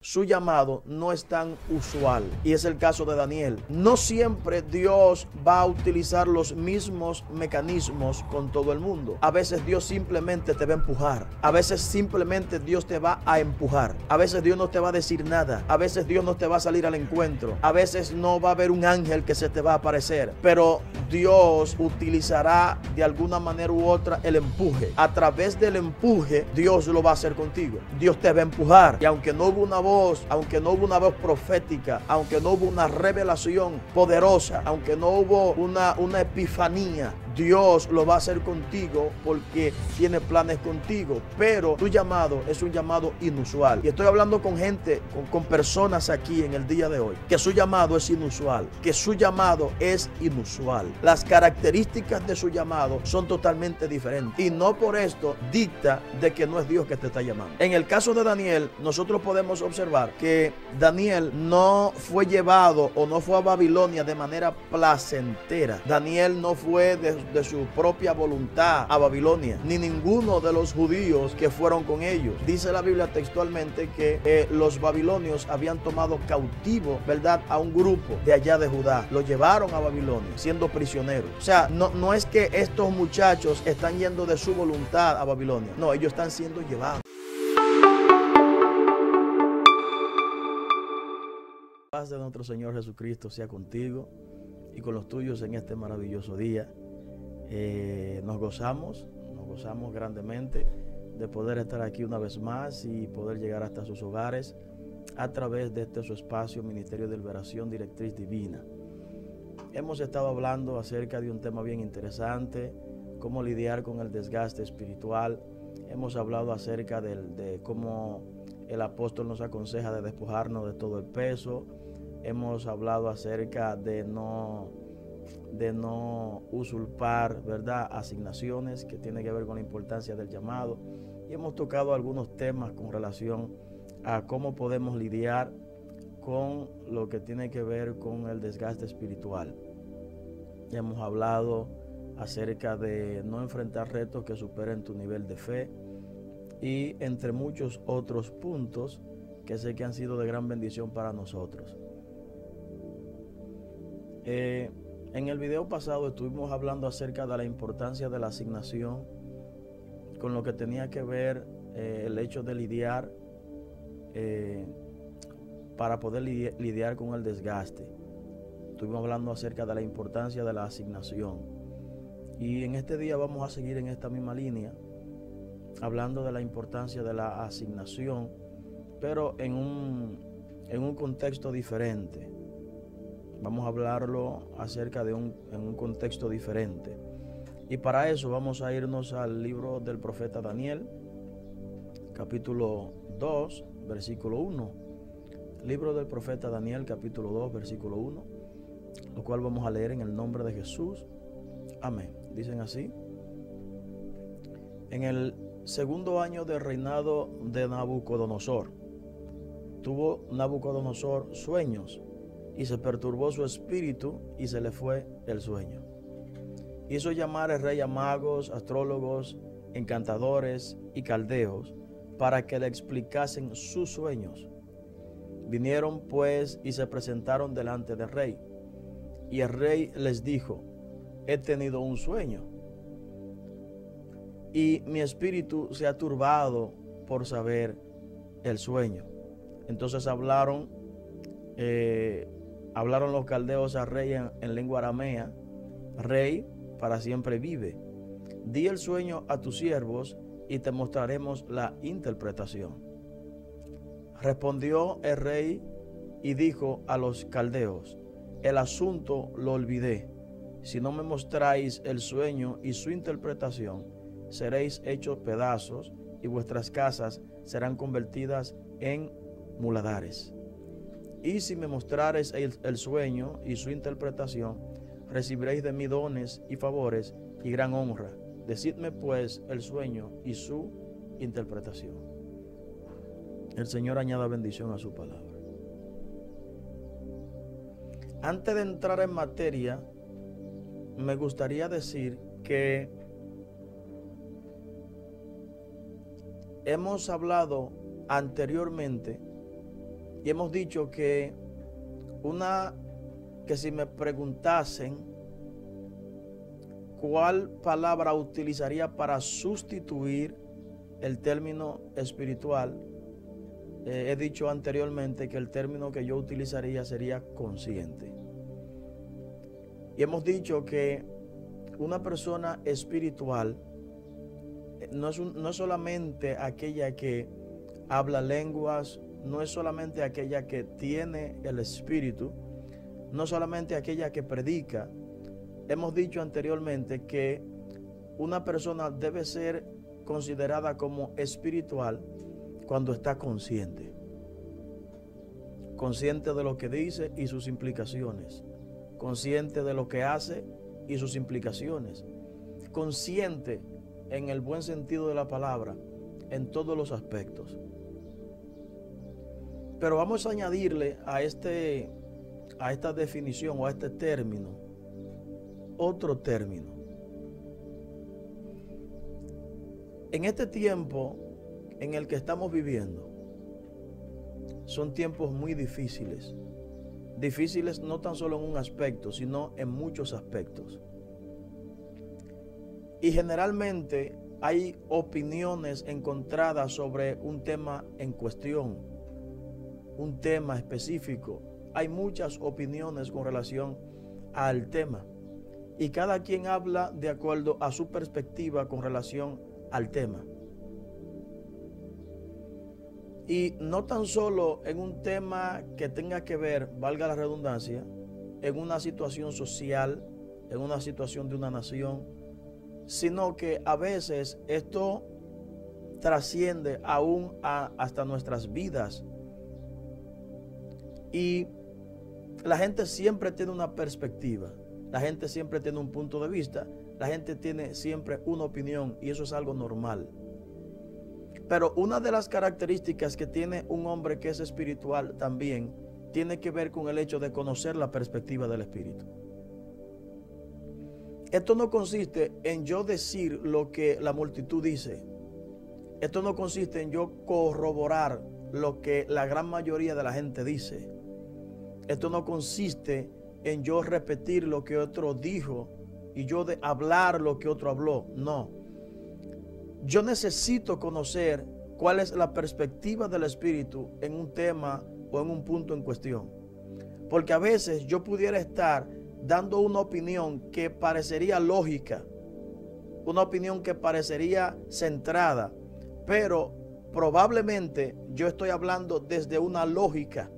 su llamado no es tan usual, y es el caso de Daniel. No siempre Dios va a utilizar los mismos mecanismos con todo el mundo. A veces Dios simplemente te va a empujar, a veces simplemente Dios te va a empujar, a veces Dios no te va a decir nada, a veces Dios no te va a salir al encuentro, a veces no va a haber un ángel que se te va a aparecer, pero Dios utilizará de alguna manera u otra el empuje. A través del empuje Dios lo va a hacer contigo. Dios te va a empujar, y aunque no hubo una voz, aunque no hubo una voz profética, aunque no hubo una revelación poderosa, aunque no hubo una epifanía, Dios lo va a hacer contigo porque tiene planes contigo. Pero tu llamado es un llamado inusual. Y estoy hablando con gente, con personas aquí en el día de hoy, que su llamado es inusual, que su llamado es inusual. Las características de su llamado son totalmente diferentes. Y no por esto dicta de que no es Dios que te está llamando. En el caso de Daniel, nosotros podemos observar que Daniel no fue llevado o no fue a Babilonia de manera placentera. Daniel no fue de su propia voluntad a Babilonia, ni ninguno de los judíos que fueron con ellos. Dice la Biblia textualmente que los babilonios habían tomado cautivo, ¿verdad?, a un grupo de allá de Judá. Lo llevaron a Babilonia siendo prisioneros. O sea, no es que estos muchachos están yendo de su voluntad a Babilonia. No, ellos están siendo llevados. La paz de nuestro Señor Jesucristo sea contigo y con los tuyos en este maravilloso día. Nos gozamos grandemente de poder estar aquí una vez más y poder llegar hasta sus hogares a través de su espacio Ministerio de Liberación Directriz Divina. Hemos estado hablando acerca de un tema bien interesante, cómo lidiar con el desgaste espiritual. Hemos hablado acerca de cómo el apóstol nos aconseja de despojarnos de todo el peso. Hemos hablado acerca de no usurpar, ¿verdad?, asignaciones, que tiene que ver con la importancia del llamado, y hemos tocado algunos temas con relación a cómo podemos lidiar con lo que tiene que ver con el desgaste espiritual. Ya hemos hablado acerca de no enfrentar retos que superen tu nivel de fe, y entre muchos otros puntos que sé que han sido de gran bendición para nosotros. En el video pasado estuvimos hablando acerca de la importancia de la asignación, con lo que tenía que ver el hecho de lidiar, para poder lidiar con el desgaste. Estuvimos hablando acerca de la importancia de la asignación. Y en este día vamos a seguir en esta misma línea, hablando de la importancia de la asignación, pero en un contexto diferente. Vamos a hablarlo acerca de en un contexto diferente. Y para eso vamos a irnos al libro del profeta Daniel, capítulo 2, versículo 1. Libro del profeta Daniel, capítulo 2, versículo 1, lo cual vamos a leer en el nombre de Jesús. Amén. Dicen así: en el segundo año del reinado de Nabucodonosor, tuvo Nabucodonosor sueños, y se perturbó su espíritu y se le fue el sueño. Hizo llamar el rey a magos, astrólogos, encantadores y caldeos para que le explicasen sus sueños. Vinieron pues y se presentaron delante del rey. Y el rey les dijo: he tenido un sueño, y mi espíritu se ha turbado por saber el sueño. Entonces hablaron los caldeos al rey en lengua aramea: Rey, para siempre vive. Di el sueño a tus siervos y te mostraremos la interpretación. Respondió el rey y dijo a los caldeos: el asunto lo olvidé. Si no me mostráis el sueño y su interpretación, seréis hechos pedazos y vuestras casas serán convertidas en muladares. Y si me mostrares el sueño y su interpretación, recibiréis de mí dones y favores y gran honra. Decidme pues el sueño y su interpretación. El Señor añada bendición a su palabra. Antes de entrar en materia, me gustaría decir que hemos hablado anteriormente Y hemos dicho que si me preguntasen cuál palabra utilizaría para sustituir el término espiritual, he dicho anteriormente que el término que yo utilizaría sería consciente. Y hemos dicho que una persona espiritual no es solamente aquella que habla lenguas, no es solamente aquella que tiene el espíritu, no solamente aquella que predica. Hemos dicho anteriormente que una persona debe ser considerada como espiritual cuando está consciente. Consciente de lo que dice y sus implicaciones. Consciente de lo que hace y sus implicaciones. Consciente en el buen sentido de la palabra, en todos los aspectos. Pero vamos a añadirle a esta definición o a este término otro término. En este tiempo en el que estamos viviendo, son tiempos muy difíciles. Difíciles no tan solo en un aspecto, sino en muchos aspectos. Y generalmente hay opiniones encontradas sobre un tema en cuestión, un tema específico. Hay muchas opiniones con relación al tema. Y cada quien habla de acuerdo a su perspectiva con relación al tema. Y no tan solo en un tema que tenga que ver, valga la redundancia, en una situación social, en una situación de una nación, sino que a veces esto trasciende aún hasta nuestras vidas. Y la gente siempre tiene una perspectiva, la gente siempre tiene un punto de vista, la gente tiene siempre una opinión, y eso es algo normal. Pero una de las características que tiene un hombre que es espiritual también tiene que ver con el hecho de conocer la perspectiva del espíritu. Esto no consiste en yo decir lo que la multitud dice. Esto no consiste en yo corroborar lo que la gran mayoría de la gente dice. Esto no consiste en yo repetir lo que otro dijo y yo de hablar lo que otro habló. No. Yo necesito conocer cuál es la perspectiva del espíritu en un tema o en un punto en cuestión. Porque a veces yo pudiera estar dando una opinión que parecería lógica, una opinión que parecería centrada, pero probablemente yo estoy hablando desde una lógica,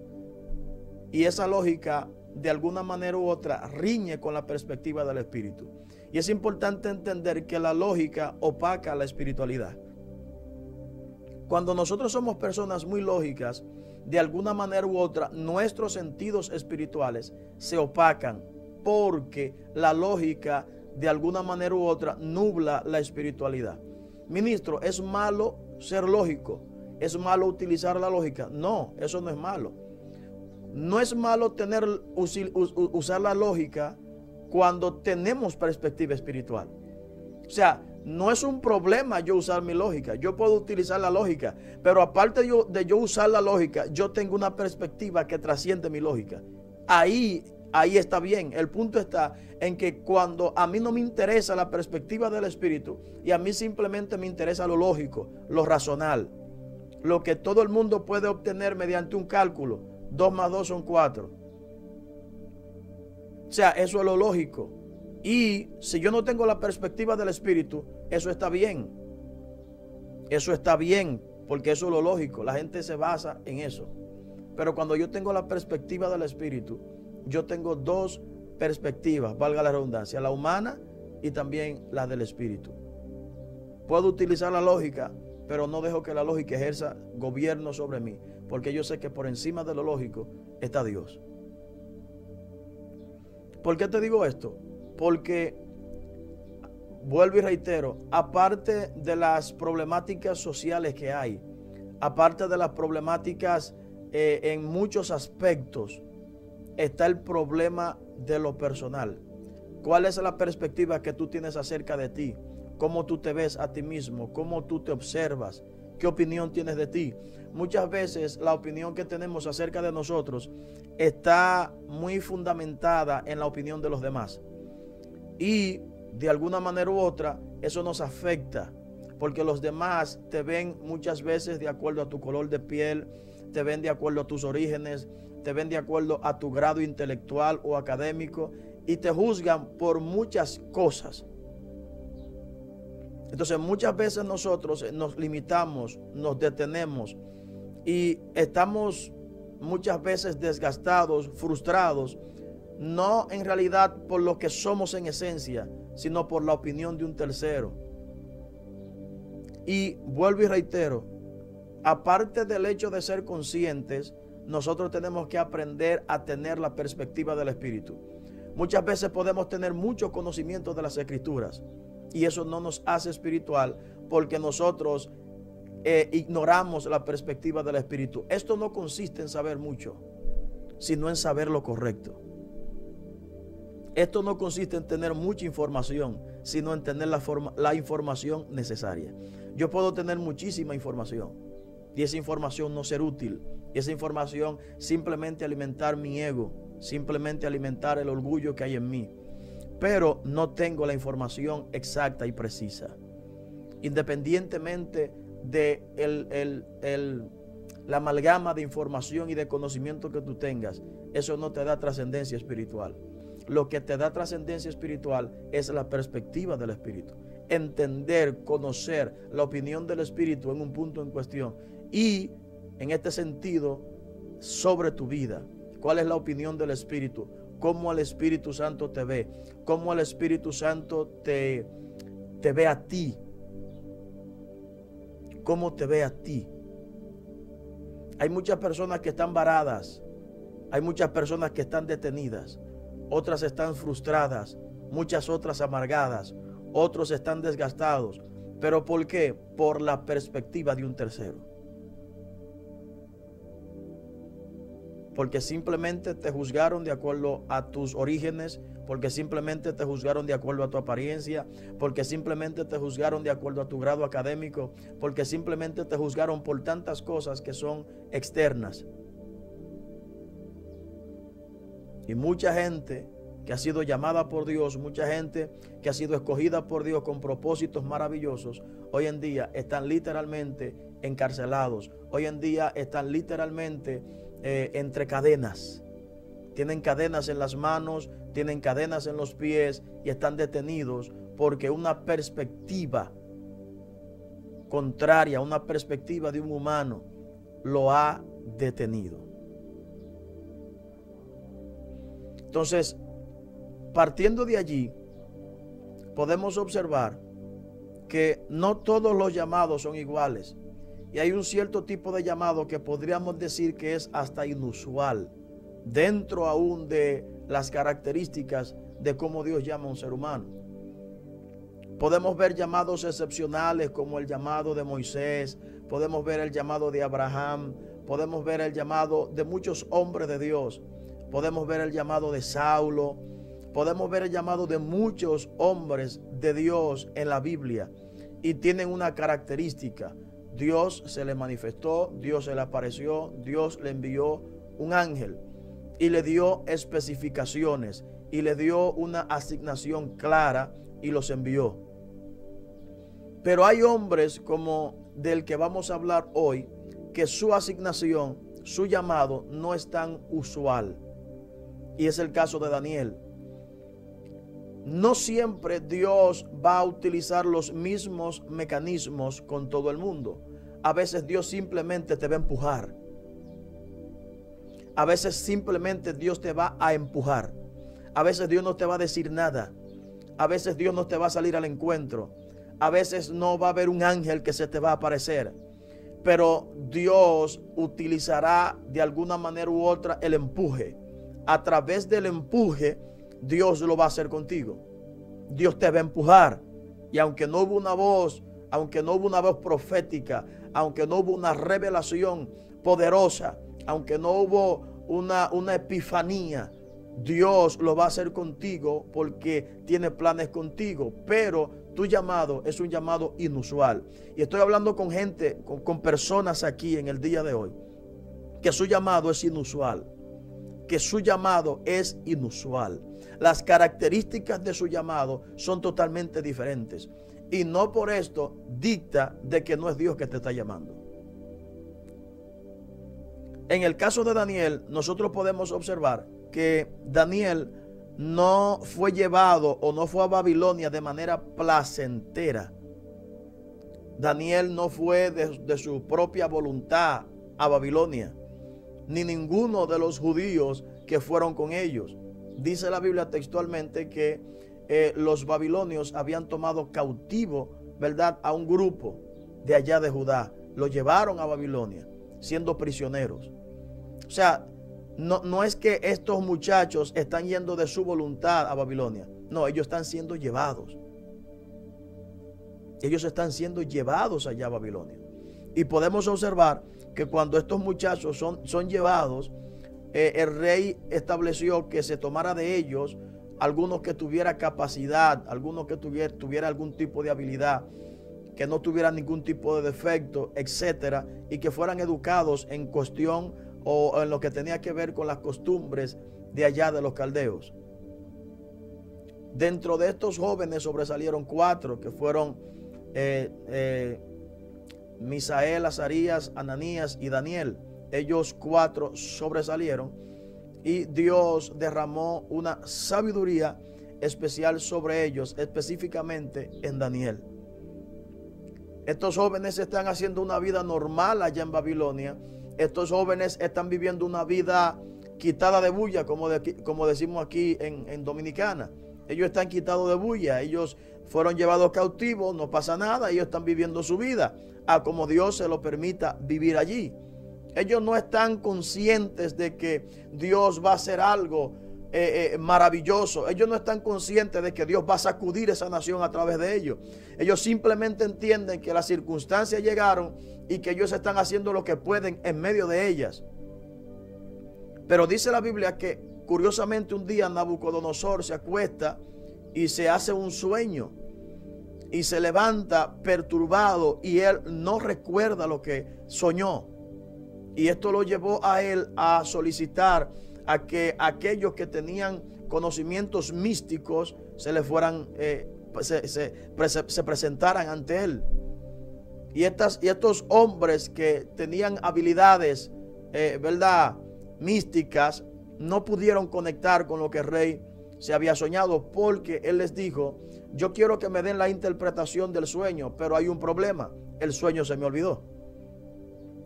y esa lógica de alguna manera u otra riñe con la perspectiva del espíritu. Y es importante entender que la lógica opaca la espiritualidad. Cuando nosotros somos personas muy lógicas, de alguna manera u otra, nuestros sentidos espirituales se opacan, porque la lógica de alguna manera u otra nubla la espiritualidad. Ministro, ¿es malo ser lógico? ¿Es malo utilizar la lógica? No, eso no es malo. No es malo usar la lógica cuando tenemos perspectiva espiritual. O sea, no es un problema yo usar mi lógica. Yo puedo utilizar la lógica, pero aparte de yo usar la lógica, yo tengo una perspectiva que trasciende mi lógica. Ahí está bien. El punto está en que cuando a mí no me interesa la perspectiva del espíritu y a mí simplemente me interesa lo lógico, lo racional, lo que todo el mundo puede obtener mediante un cálculo, 2 más 2 son 4. O sea, eso es lo lógico. Y si yo no tengo la perspectiva del espíritu, eso está bien. Eso está bien, porque eso es lo lógico. La gente se basa en eso. Pero cuando yo tengo la perspectiva del espíritu, yo tengo dos perspectivas, valga la redundancia, la humana y también la del espíritu. Puedo utilizar la lógica, pero no dejo que la lógica ejerza gobierno sobre mí, porque yo sé que por encima de lo lógico está Dios. ¿Por qué te digo esto? Porque, vuelvo y reitero, aparte de las problemáticas sociales que hay, aparte de las problemáticas en muchos aspectos, está el problema de lo personal. ¿Cuál es la perspectiva que tú tienes acerca de ti? ¿Cómo tú te ves a ti mismo? ¿Cómo tú te observas? ¿Qué opinión tienes de ti? Muchas veces la opinión que tenemos acerca de nosotros está muy fundamentada en la opinión de los demás. Y de alguna manera u otra, eso nos afecta, porque los demás te ven muchas veces de acuerdo a tu color de piel, te ven de acuerdo a tus orígenes, te ven de acuerdo a tu grado intelectual o académico y te juzgan por muchas cosas. Entonces muchas veces nosotros nos limitamos, nos detenemos y estamos muchas veces desgastados, frustrados, no en realidad por lo que somos en esencia, sino por la opinión de un tercero. Y vuelvo y reitero, aparte del hecho de ser conscientes, nosotros tenemos que aprender a tener la perspectiva del Espíritu. Muchas veces podemos tener mucho conocimiento de las Escrituras y eso no nos hace espiritual porque nosotros ignoramos la perspectiva del Espíritu. Esto no consiste en saber mucho, sino en saber lo correcto. Esto no consiste en tener mucha información, sino en tener la información necesaria. Yo puedo tener muchísima información y esa información no ser útil. Y esa información simplemente alimentar mi ego, simplemente alimentar el orgullo que hay en mí. Pero no tengo la información exacta y precisa. Independientemente de la amalgama de información y de conocimiento que tú tengas, eso no te da trascendencia espiritual. Lo que te da trascendencia espiritual es la perspectiva del Espíritu. Entender, conocer la opinión del Espíritu en un punto en cuestión y en este sentido sobre tu vida. ¿Cuál es la opinión del Espíritu? ¿Cómo el Espíritu Santo te ve? ¿Cómo el Espíritu Santo te ve a ti? ¿Cómo te ve a ti? Hay muchas personas que están varadas. Hay muchas personas que están detenidas. Otras están frustradas. Muchas otras amargadas. Otros están desgastados. ¿Pero por qué? Por la perspectiva de un tercero. Porque simplemente te juzgaron de acuerdo a tus orígenes, porque simplemente te juzgaron de acuerdo a tu apariencia, porque simplemente te juzgaron de acuerdo a tu grado académico, porque simplemente te juzgaron por tantas cosas que son externas. Y mucha gente que ha sido llamada por Dios, mucha gente que ha sido escogida por Dios con propósitos maravillosos, hoy en día están literalmente encarcelados, hoy en día están literalmente entre cadenas. Tienen cadenas en las manos, tienen cadenas en los pies y están detenidos porque una perspectiva contraria, una perspectiva de un humano lo ha detenido. Entonces, partiendo de allí, podemos observar que no todos los llamados son iguales. Y hay un cierto tipo de llamado que podríamos decir que es hasta inusual, dentro aún de las características de cómo Dios llama a un ser humano. Podemos ver llamados excepcionales como el llamado de Moisés, podemos ver el llamado de Abraham, podemos ver el llamado de muchos hombres de Dios, podemos ver el llamado de Saulo, podemos ver el llamado de muchos hombres de Dios en la Biblia y tienen una característica. Dios se le manifestó, Dios se le apareció, Dios le envió un ángel y le dio especificaciones y le dio una asignación clara y los envió. Pero hay hombres como del que vamos a hablar hoy que su asignación, su llamado no es tan usual. Y es el caso de Daniel. No siempre Dios va a utilizar los mismos mecanismos con todo el mundo. A veces Dios simplemente te va a empujar. A veces simplemente Dios te va a empujar. A veces Dios no te va a decir nada. A veces Dios no te va a salir al encuentro. A veces no va a haber un ángel que se te va a aparecer. Pero Dios utilizará de alguna manera u otra el empuje. A través del empuje, Dios lo va a hacer contigo. Dios te va a empujar. Y aunque no hubo una voz, profética, aunque no hubo una revelación poderosa, aunque no hubo una epifanía, Dios lo va a hacer contigo porque tiene planes contigo. Pero tu llamado es un llamado inusual. Y estoy hablando con gente, con personas aquí en el día de hoy, que su llamado es inusual. Que su llamado es inusual. Las características de su llamado son totalmente diferentes. Y no por esto dicta de que no es Dios que te está llamando. En el caso de Daniel, nosotros podemos observar que Daniel no fue llevado o no fue a Babilonia de manera placentera. Daniel no fue de su propia voluntad a Babilonia, ni ninguno de los judíos que fueron con ellos. Dice la Biblia textualmente que los babilonios habían tomado cautivo, ¿verdad?, a un grupo de allá de Judá. Lo llevaron a Babilonia, siendo prisioneros. O sea, no es que estos muchachos están yendo de su voluntad a Babilonia. No, ellos están siendo llevados. Ellos están siendo llevados allá a Babilonia. Y podemos observar que cuando estos muchachos son llevados, el rey estableció que se tomara de ellos algunos que tuviera capacidad, algunos que tuviera algún tipo de habilidad, que no tuviera ningún tipo de defecto, etcétera, y que fueran educados en cuestión o en lo que tenía que ver con las costumbres de allá de los caldeos. Dentro de estos jóvenes sobresalieron 4 que fueron Misael, Azarías, Ananías y Daniel. Ellos 4 sobresalieron y Dios derramó una sabiduría especial sobre ellos, específicamente en Daniel. Estos jóvenes están haciendo una vida normal allá en Babilonia. Estos jóvenes están viviendo una vida quitada de bulla, como decimos aquí en Dominicana. Ellos están quitados de bulla, ellos fueron llevados cautivos, no pasa nada, ellos están viviendo su vida a como Dios se lo permita vivir allí. Ellos no están conscientes de que Dios va a hacer algo maravilloso. Ellos no están conscientes de que Dios va a sacudir esa nación a través de ellos. Ellos simplemente entienden que las circunstancias llegaron y que ellos están haciendo lo que pueden en medio de ellas. Pero dice la Biblia que curiosamente un día Nabucodonosor se acuesta y se hace un sueño y se levanta perturbado y él no recuerda lo que soñó. Y esto lo llevó a él a solicitar a que aquellos que tenían conocimientos místicos se le fueran, se presentaran ante él. Y estos hombres que tenían habilidades, ¿verdad?, místicas, no pudieron conectar con lo que el rey se había soñado, porque él les dijo: yo quiero que me den la interpretación del sueño, pero hay un problema, el sueño se me olvidó.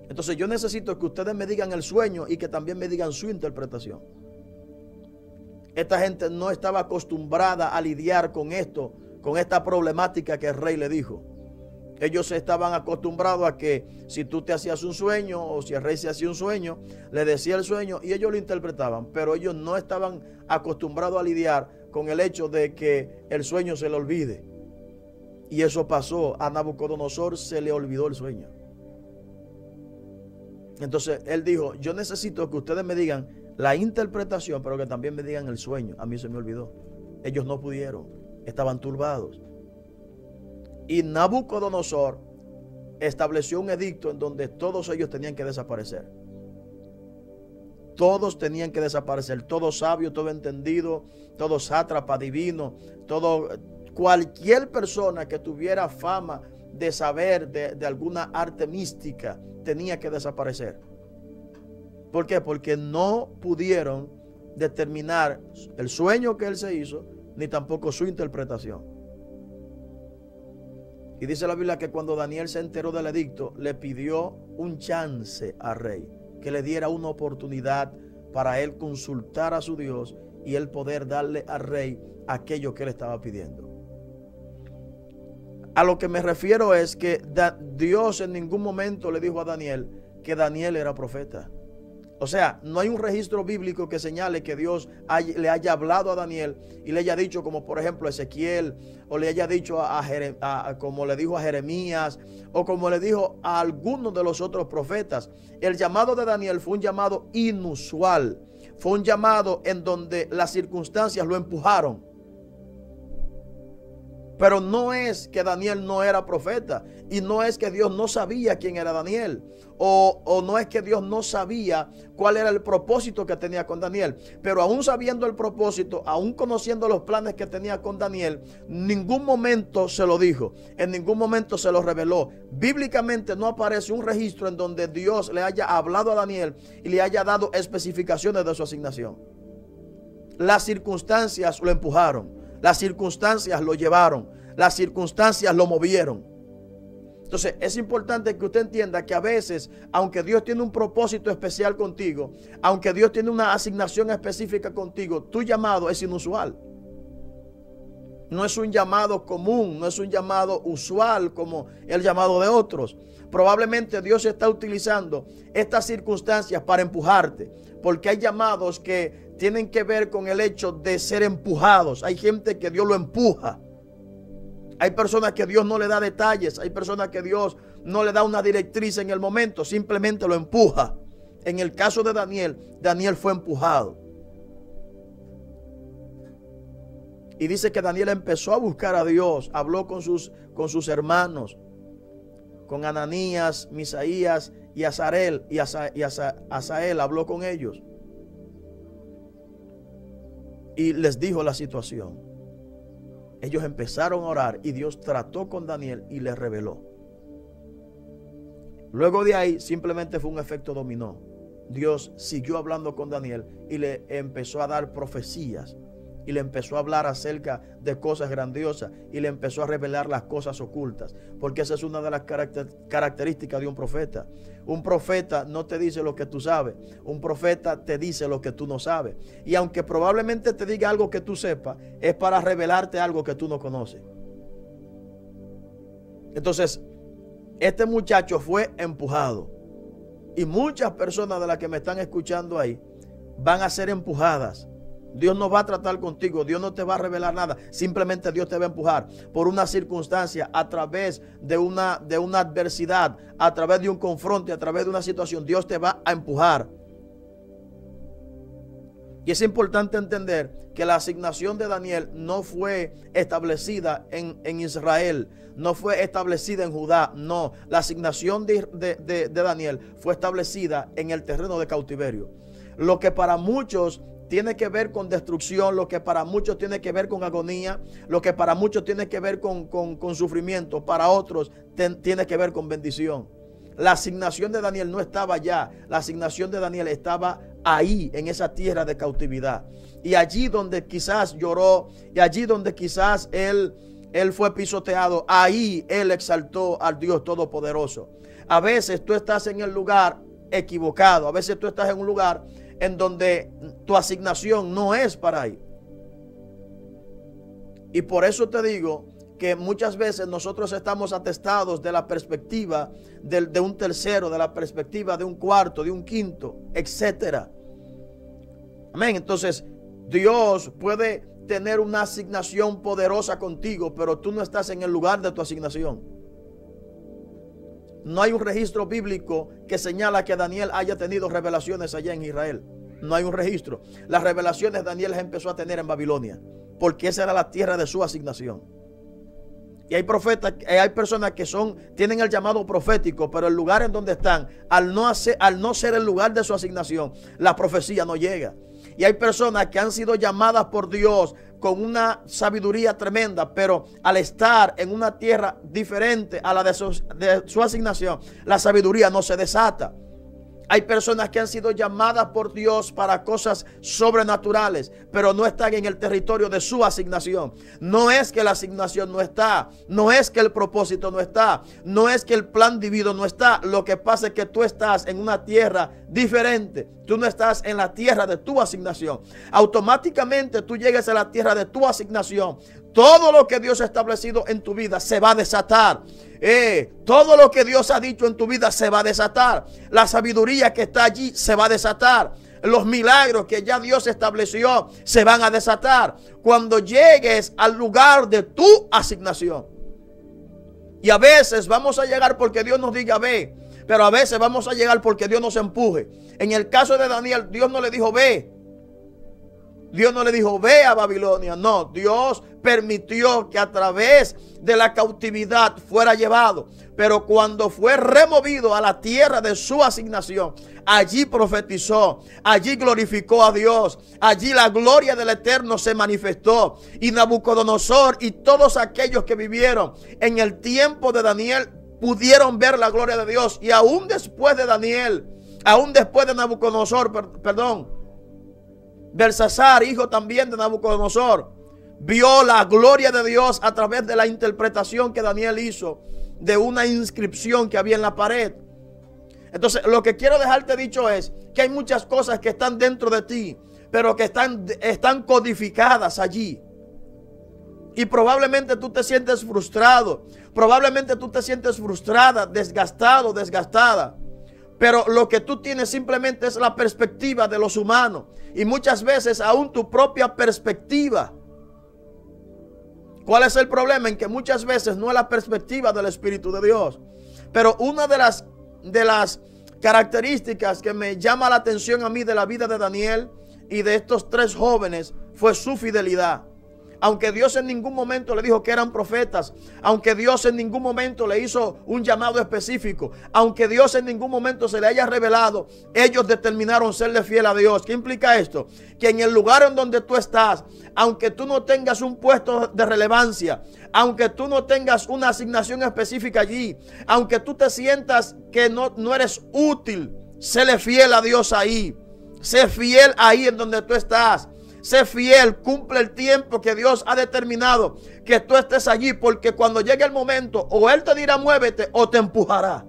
Entonces yo necesito que ustedes me digan el sueño y que también me digan su interpretación. Esta gente no estaba acostumbrada a lidiar con esto, con esta problemática que el rey le dijo. Ellos estaban acostumbrados a que si tú te hacías un sueño o si el rey se hacía un sueño, le decía el sueño y ellos lo interpretaban. Pero ellos no estaban acostumbrados a lidiar con el hecho de que el sueño se le olvide. Y eso pasó. A Nabucodonosor se le olvidó el sueño. Entonces él dijo: yo necesito que ustedes me digan la interpretación, pero que también me digan el sueño. A mí se me olvidó. Ellos no pudieron. Estaban turbados. Y Nabucodonosor estableció un edicto en donde todos ellos tenían que desaparecer. Todos tenían que desaparecer. Todo sabio, todo entendido, todo sátrapa divino, cualquier persona que tuviera fama de saber de alguna arte mística tenía que desaparecer. ¿Por qué? Porque no pudieron determinar el sueño que él se hizo, ni tampoco su interpretación. Y dice la Biblia que cuando Daniel se enteró del edicto, le pidió un chance al rey, que le diera una oportunidad para él consultar a su Dios y él poder darle al rey aquello que él estaba pidiendo. A lo que me refiero es que Dios en ningún momento le dijo a Daniel que Daniel era profeta. O sea, no hay un registro bíblico que señale que Dios le haya hablado a Daniel y le haya dicho, como por ejemplo a Ezequiel, o le haya dicho como le dijo a Jeremías, o como le dijo a algunos de los otros profetas. El llamado de Daniel fue un llamado inusual. Fue un llamado en donde las circunstancias lo empujaron. Pero no es que Daniel no era profeta, y no es que Dios no sabía quién era Daniel, o no es que Dios no sabía cuál era el propósito que tenía con Daniel. Pero aún sabiendo el propósito, aún conociendo los planes que tenía con Daniel, en ningún momento se lo dijo, en ningún momento se lo reveló. Bíblicamente no aparece un registro en donde Dios le haya hablado a Daniel y le haya dado especificaciones de su asignación. Las circunstancias lo empujaron, las circunstancias lo llevaron, las circunstancias lo movieron. Entonces es importante que usted entienda que a veces, aunque Dios tiene un propósito especial contigo, aunque Dios tiene una asignación específica contigo, tu llamado es inusual. No es un llamado común, no es un llamado usual como el llamado de otros. Probablemente Dios está utilizando estas circunstancias para empujarte, porque hay llamados que tienen que ver con el hecho de ser empujados. Hay gente que Dios lo empuja. Hay personas que Dios no le da detalles. Hay personas que Dios no le da una directriz en el momento. Simplemente lo empuja. En el caso de Daniel, Daniel fue empujado. Y dice que Daniel empezó a buscar a Dios. Habló con sus hermanos. Con Ananías, Misaías y Azael. Y Asael habló con ellos. Y les dijo la situación. Ellos empezaron a orar y Dios trató con Daniel y le reveló. Luego de ahí simplemente fue un efecto dominó. Dios siguió hablando con Daniel y le empezó a dar profecías. Y le empezó a hablar acerca de cosas grandiosas. Y le empezó a revelar las cosas ocultas. Porque esa es una de las características de un profeta. Un profeta no te dice lo que tú sabes. Un profeta te dice lo que tú no sabes. Y aunque probablemente te diga algo que tú sepas, es para revelarte algo que tú no conoces. Entonces, este muchacho fue empujado. Y muchas personas de las que me están escuchando ahí van a ser empujadas. Dios no va a tratar contigo, Dios no te va a revelar nada, simplemente Dios te va a empujar por una circunstancia, a través de una adversidad, a través de un confronto, a través de una situación. Dios te va a empujar. Y es importante entender que la asignación de Daniel no fue establecida en Israel, no fue establecida en Judá, no. La asignación de Daniel fue establecida en el terreno de cautiverio. Lo que para muchos tiene que ver con destrucción, lo que para muchos tiene que ver con agonía, lo que para muchos tiene que ver con sufrimiento, para otros tiene que ver con bendición. La asignación de Daniel no estaba allá, la asignación de Daniel estaba ahí, en esa tierra de cautividad. Y allí donde quizás lloró, y allí donde quizás él fue pisoteado, ahí él exaltó al Dios Todopoderoso. A veces tú estás en el lugar equivocado, a veces tú estás en un lugar en donde tu asignación no es para ahí. Y por eso te digo que muchas veces nosotros estamos atestados de la perspectiva de un tercero, de la perspectiva de un cuarto, de un quinto, etcétera. Amén. Entonces, Dios puede tener una asignación poderosa contigo, pero tú no estás en el lugar de tu asignación. No hay un registro bíblico que señala que Daniel haya tenido revelaciones allá en Israel. No hay un registro. Las revelaciones Daniel las empezó a tener en Babilonia, porque esa era la tierra de su asignación. Y hay profetas, hay personas que tienen el llamado profético, pero el lugar en donde están, al no ser el lugar de su asignación, la profecía no llega. Y hay personas que han sido llamadas por Dios con una sabiduría tremenda, pero al estar en una tierra diferente a la de su asignación, la sabiduría no se desata. Hay personas que han sido llamadas por Dios para cosas sobrenaturales, pero no están en el territorio de su asignación. No es que la asignación no está, no es que el propósito no está, no es que el plan divino no está. Lo que pasa es que tú estás en una tierra diferente. Tú no estás en la tierra de tu asignación. Automáticamente tú llegues a la tierra de tu asignación. Todo lo que Dios ha establecido en tu vida se va a desatar. Todo lo que Dios ha dicho en tu vida se va a desatar. La sabiduría que está allí se va a desatar. Los milagros que ya Dios estableció se van a desatar cuando llegues al lugar de tu asignación. Y a veces vamos a llegar porque Dios nos diga ve, pero a veces vamos a llegar porque Dios nos empuje. En el caso de Daniel, Dios no le dijo ve. Dios no le dijo, ve a Babilonia. No, Dios permitió que a través de la cautividad fuera llevado. Pero cuando fue removido a la tierra de su asignación, allí profetizó, allí glorificó a Dios, allí la gloria del Eterno se manifestó. Y Nabucodonosor y todos aquellos que vivieron en el tiempo de Daniel pudieron ver la gloria de Dios. Y aún después de Daniel, aún después de Nabucodonosor, Belsasar, hijo también de Nabucodonosor, vio la gloria de Dios a través de la interpretación que Daniel hizo de una inscripción que había en la pared. Entonces, lo que quiero dejarte dicho es que hay muchas cosas que están dentro de ti, pero que están codificadas allí. Y probablemente tú te sientes frustrado, probablemente tú te sientes frustrada, desgastado, desgastada. Pero lo que tú tienes simplemente es la perspectiva de los humanos. Y muchas veces aún tu propia perspectiva. ¿Cuál es el problema? En que muchas veces no es la perspectiva del Espíritu de Dios. Pero una de las características que me llama la atención a mí de la vida de Daniel y de estos tres jóvenes fue su fidelidad. Aunque Dios en ningún momento le dijo que eran profetas, aunque Dios en ningún momento le hizo un llamado específico, aunque Dios en ningún momento se le haya revelado, ellos determinaron serle fiel a Dios. ¿Qué implica esto? Que en el lugar en donde tú estás, aunque tú no tengas un puesto de relevancia, aunque tú no tengas una asignación específica allí, aunque tú te sientas que no eres útil, séle fiel a Dios ahí. Sé fiel ahí en donde tú estás. Sé fiel, cumple el tiempo que Dios ha determinado que tú estés allí, porque cuando llegue el momento, o Él te dirá muévete o te empujará.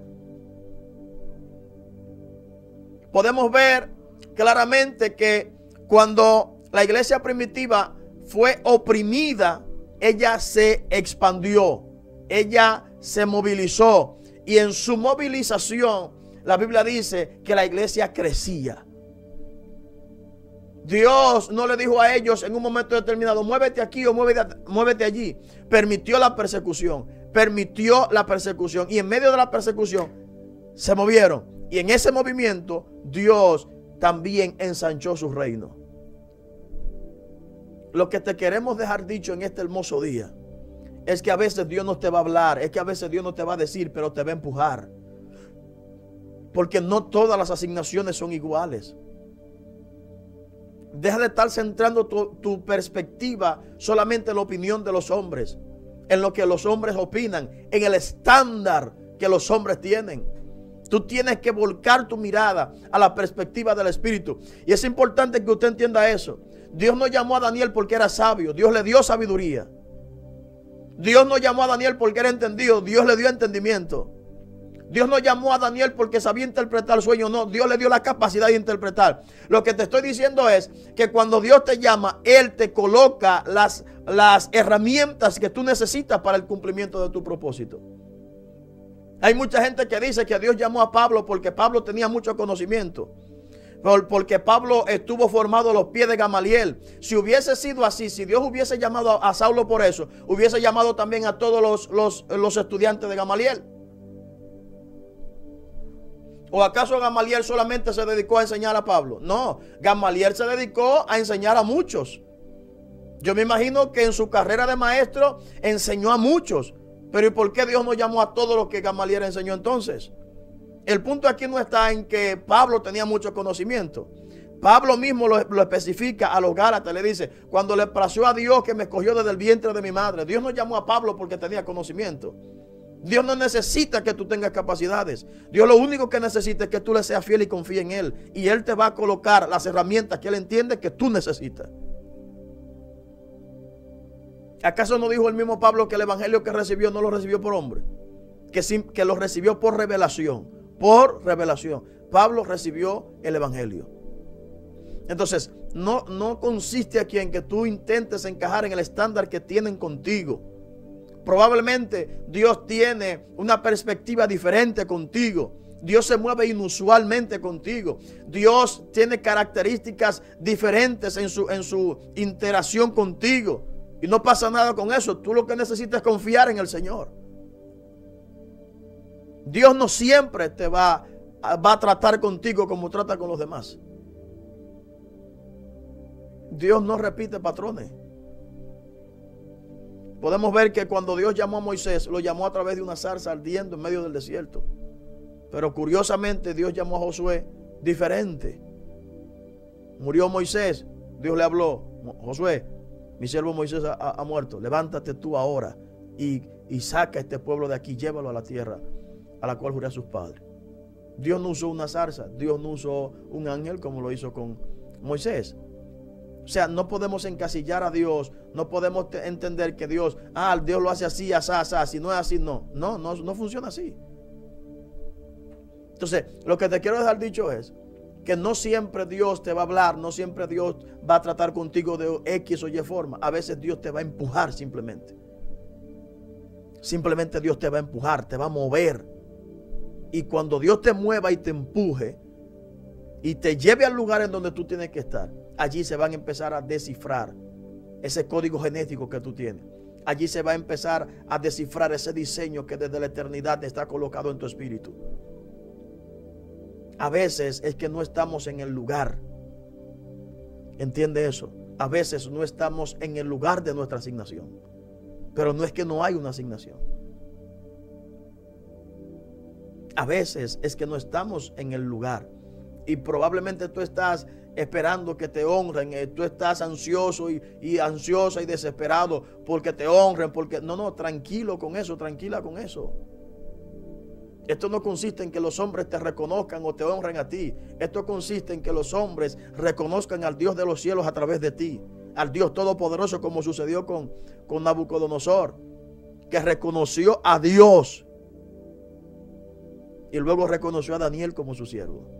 Podemos ver claramente que cuando la iglesia primitiva fue oprimida, ella se expandió, ella se movilizó, y en su movilización la Biblia dice que la iglesia crecía. Dios no le dijo a ellos en un momento determinado, muévete aquí o muévete allí. Permitió la persecución. Y en medio de la persecución se movieron. Y en ese movimiento Dios también ensanchó su reino. Lo que te queremos dejar dicho en este hermoso día es que a veces Dios no te va a hablar, es que a veces Dios no te va a decir, pero te va a empujar. Porque no todas las asignaciones son iguales. Deja de estar centrando tu perspectiva solamente en la opinión de los hombres, en lo que los hombres opinan, en el estándar que los hombres tienen. Tú tienes que volcar tu mirada a la perspectiva del Espíritu. Y es importante que usted entienda eso. Dios no llamó a Daniel porque era sabio, Dios le dio sabiduría. Dios no llamó a Daniel porque era entendido, Dios le dio entendimiento. Dios no llamó a Daniel porque sabía interpretar sueños, no, Dios le dio la capacidad de interpretar. Lo que te estoy diciendo es que cuando Dios te llama, Él te coloca las herramientas que tú necesitas para el cumplimiento de tu propósito. Hay mucha gente que dice que Dios llamó a Pablo porque Pablo tenía mucho conocimiento, porque Pablo estuvo formado a los pies de Gamaliel. Si hubiese sido así, si Dios hubiese llamado a Saulo por eso, hubiese llamado también a todos los estudiantes de Gamaliel. ¿O acaso Gamaliel solamente se dedicó a enseñar a Pablo? No, Gamaliel se dedicó a enseñar a muchos. Yo me imagino que en su carrera de maestro enseñó a muchos. Pero ¿y por qué Dios no llamó a todos los que Gamaliel enseñó entonces? El punto aquí no está en que Pablo tenía mucho conocimiento. Pablo mismo lo especifica a los Gálatas, le dice, cuando le plació a Dios que me escogió desde el vientre de mi madre. Dios no llamó a Pablo porque tenía conocimiento. Dios no necesita que tú tengas capacidades. Dios lo único que necesita es que tú le seas fiel y confíe en Él. Y Él te va a colocar las herramientas que Él entiende que tú necesitas. ¿Acaso no dijo el mismo Pablo que el evangelio que recibió no lo recibió por hombre? Que lo recibió por revelación. Por revelación. Pablo recibió el evangelio. Entonces, no consiste aquí en que tú intentes encajar en el estándar que tienen contigo. Probablemente Dios tiene una perspectiva diferente contigo. Dios se mueve inusualmente contigo. Dios tiene características diferentes en su interacción contigo. Y no pasa nada con eso. Tú lo que necesitas es confiar en el Señor. Dios no siempre te va a tratar contigo como trata con los demás. Dios no repite patrones. Podemos ver que cuando Dios llamó a Moisés, lo llamó a través de una zarza ardiendo en medio del desierto. Pero curiosamente Dios llamó a Josué diferente. Murió Moisés, Dios le habló: Josué, mi siervo Moisés ha muerto, levántate tú ahora y saca a este pueblo de aquí, llévalo a la tierra a la cual juré a sus padres. Dios no usó una zarza, Dios no usó un ángel como lo hizo con Moisés. O sea, no podemos encasillar a Dios, no podemos entender que Dios lo hace así, así, así. Si no es así, no funciona así. Entonces, lo que te quiero dejar dicho es que no siempre Dios te va a hablar, no siempre Dios va a tratar contigo de X o Y forma. A veces Dios te va a empujar simplemente. Simplemente Dios te va a empujar, te va a mover. Y cuando Dios te mueva y te empuje y te lleve al lugar en donde tú tienes que estar, allí se van a empezar a descifrar ese código genético que tú tienes. Allí se va a empezar a descifrar ese diseño que desde la eternidad está colocado en tu espíritu. A veces es que no estamos en el lugar. ¿Entiende eso? A veces no estamos en el lugar de nuestra asignación. Pero no es que no hay una asignación. A veces es que no estamos en el lugar. Y probablemente tú estás esperando que te honren. Tú estás ansioso y ansiosa y desesperado porque te honren. No, tranquilo con eso, tranquila con eso. Esto no consiste en que los hombres te reconozcan o te honren a ti. Esto consiste en que los hombres reconozcan al Dios de los cielos a través de ti. Al Dios todopoderoso, como sucedió con Nabucodonosor, que reconoció a Dios y luego reconoció a Daniel como su siervo.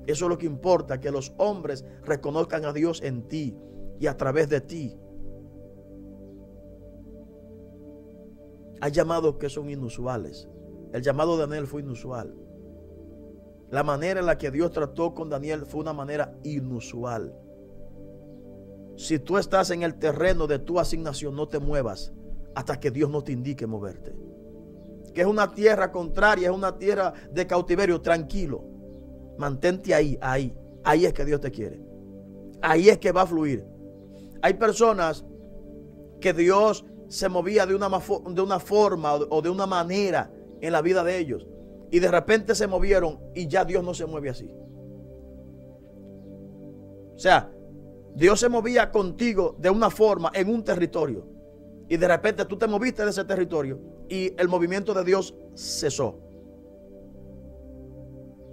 Eso es lo que importa, que los hombres reconozcan a Dios en ti y a través de ti. Hay llamados que son inusuales. El llamado de Daniel fue inusual. La manera en la que Dios trató con Daniel fue una manera inusual. Si tú estás en el terreno de tu asignación, no te muevas hasta que Dios no te indique moverte. Que es una tierra contraria, es una tierra de cautiverio, tranquilo. Mantente ahí. Ahí es que Dios te quiere. Ahí es que va a fluir. Hay personas que Dios se movía de una forma o de una manera en la vida de ellos, y de repente se movieron y ya Dios no se mueve así. O sea, Dios se movía contigo de una forma en un territorio, y de repente tú te moviste de ese territorio y el movimiento de Dios cesó.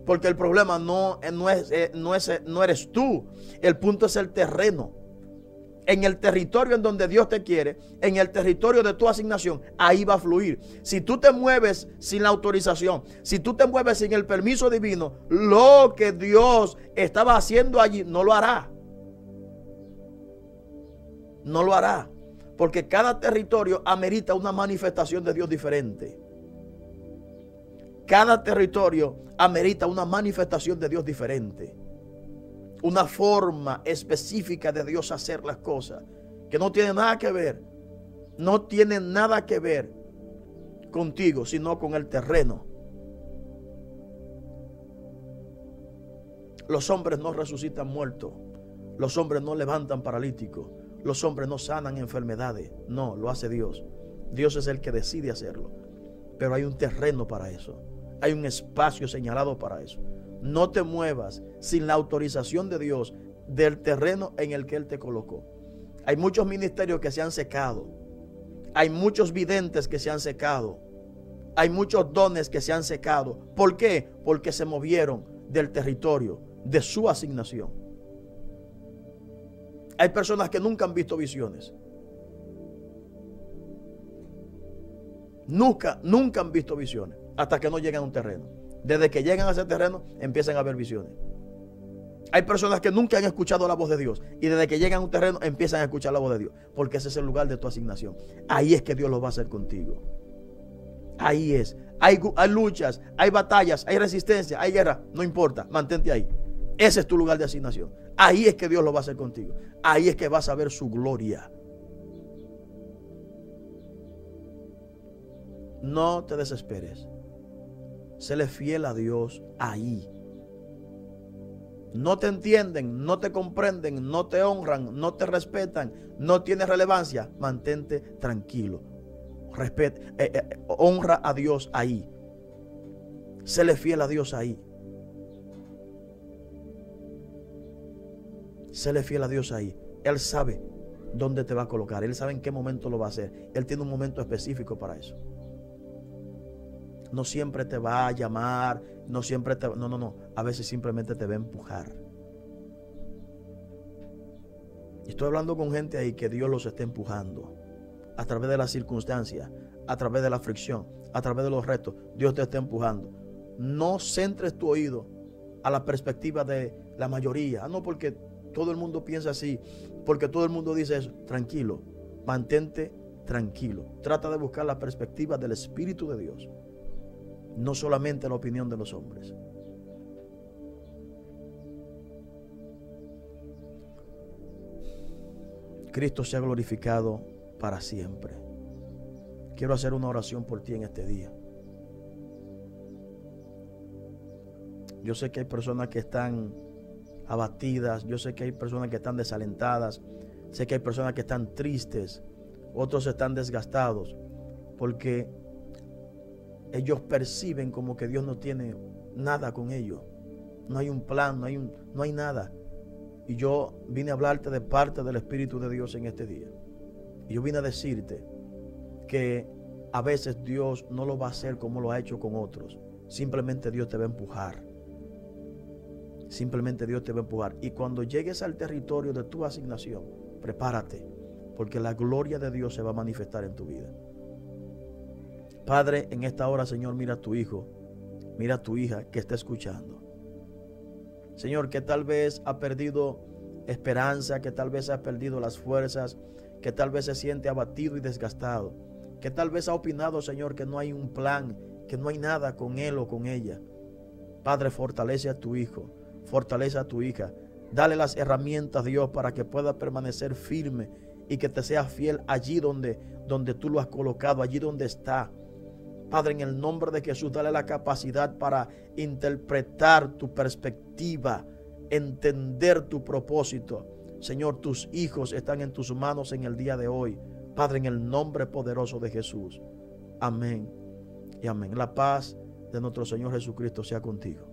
Porque el problema no eres tú, el punto es el terreno. En el territorio en donde Dios te quiere, en el territorio de tu asignación, ahí va a fluir. Si tú te mueves sin la autorización, si tú te mueves sin el permiso divino, lo que Dios estaba haciendo allí no lo hará. No lo hará. Porque cada territorio amerita una manifestación de Dios diferente. Cada territorio amerita una manifestación de Dios diferente. Una forma específica de Dios hacer las cosas, que no tiene nada que ver, no tiene nada que ver contigo, sino con el terreno. Los hombres no resucitan muertos, los hombres no levantan paralíticos, los hombres no sanan enfermedades, no, lo hace Dios. Dios es el que decide hacerlo, pero hay un terreno para eso, hay un espacio señalado para eso. No te muevas sin la autorización de Dios del terreno en el que Él te colocó. Hay muchos ministerios que se han secado. Hay muchos videntes que se han secado. Hay muchos dones que se han secado. ¿Por qué? Porque se movieron del territorio de su asignación. Hay personas que nunca han visto visiones. Nunca han visto visiones hasta que no llegan a un terreno. Desde que llegan a ese terreno, empiezan a ver visiones. Hay personas que nunca han escuchado la voz de Dios y desde que llegan a un terreno, empiezan a escuchar la voz de Dios. Porque ese es el lugar de tu asignación. Ahí es que Dios lo va a hacer contigo. Ahí es. Hay luchas, hay batallas, hay resistencia, hay guerra. No importa, mantente ahí. Ese es tu lugar de asignación. Ahí es que Dios lo va a hacer contigo. Ahí es que vas a ver su gloria. No te desesperes. Séle fiel a Dios ahí. no te entienden, no te comprenden, no te honran, no te respetan, no tienes relevancia, mantente tranquilo. Honra a Dios ahí. Séle fiel a Dios ahí. Séle fiel a Dios ahí. Él sabe dónde te va a colocar. Él sabe en qué momento lo va a hacer. Él tiene un momento específico para eso. No siempre te va a llamar, no siempre te... No. A veces simplemente te va a empujar. Y estoy hablando con gente ahí que Dios los está empujando. A través de las circunstancias, a través de la fricción, a través de los retos, Dios te está empujando. No centres tu oído a la perspectiva de la mayoría. No porque todo el mundo piensa así, porque todo el mundo dice eso. Tranquilo, mantente tranquilo. Trata de buscar la perspectiva del Espíritu de Dios, no solamente la opinión de los hombres. Cristo sea glorificado para siempre. Quiero hacer una oración por ti en este día. Yo sé que hay personas que están abatidas, yo sé que hay personas que están desalentadas, sé que hay personas que están tristes, otros están desgastados, porque ellos perciben como que Dios no tiene nada con ellos. No hay un plan, no hay nada. Y yo vine a hablarte de parte del Espíritu de Dios en este día. Y yo vine a decirte que a veces Dios no lo va a hacer como lo ha hecho con otros. Simplemente Dios te va a empujar. Simplemente Dios te va a empujar. Y cuando llegues al territorio de tu asignación, prepárate, porque la gloria de Dios se va a manifestar en tu vida. Padre, en esta hora, Señor, mira a tu hijo, mira a tu hija que está escuchando. Señor, que tal vez ha perdido esperanza, que tal vez ha perdido las fuerzas, que tal vez se siente abatido y desgastado, que tal vez ha opinado, Señor, que no hay un plan, que no hay nada con él o con ella. Padre, fortalece a tu hijo, fortalece a tu hija, dale las herramientas, Dios, para que pueda permanecer firme y que te sea fiel allí donde tú lo has colocado, allí donde está. Padre, en el nombre de Jesús, dale la capacidad para interpretar tu perspectiva, entender tu propósito. Señor, tus hijos están en tus manos en el día de hoy. Padre, en el nombre poderoso de Jesús. Amén y amén. La paz de nuestro Señor Jesucristo sea contigo.